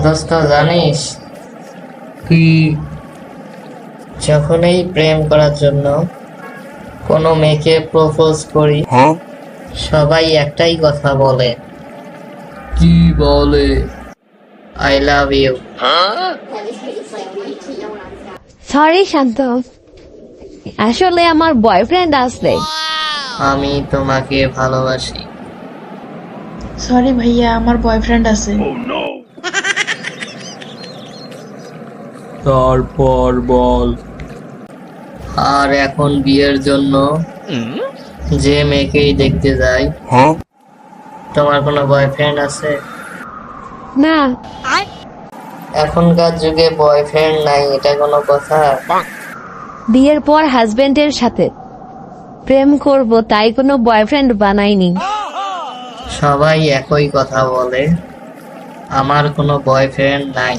দোস্ত জানিস, কি? যখনই প্রেম করার জন্য কোনো মেয়েকে প্রপোজ করি, সবাই একটাই কথা বলে, কি বলে? I love you. Sorry Shanto, আসলে আমার বয়ফ্রেন্ড আছে। আমি তোমাকে ভালোবাসি। সরি ভাইয়া, আমার বয়ফ্রেন্ড আছে। তারপর বল। আর এখন বিয়ের জন্য যে মেয়েকেই দেখতে যাই, তোমার কোনো বয়ফ্রেন্ড আছে? না, এখনকার যুগে বয়ফ্রেন্ড নাই, এটা কোনো কথা? বিয়ের পর হাজবেন্ডের সাথে প্রেম করব, তাই কোনো বয়ফ্রেন্ড বানাইনি। সবাই একই কথা বলে, আমার কোনো বয়ফ্রেন্ড নাই।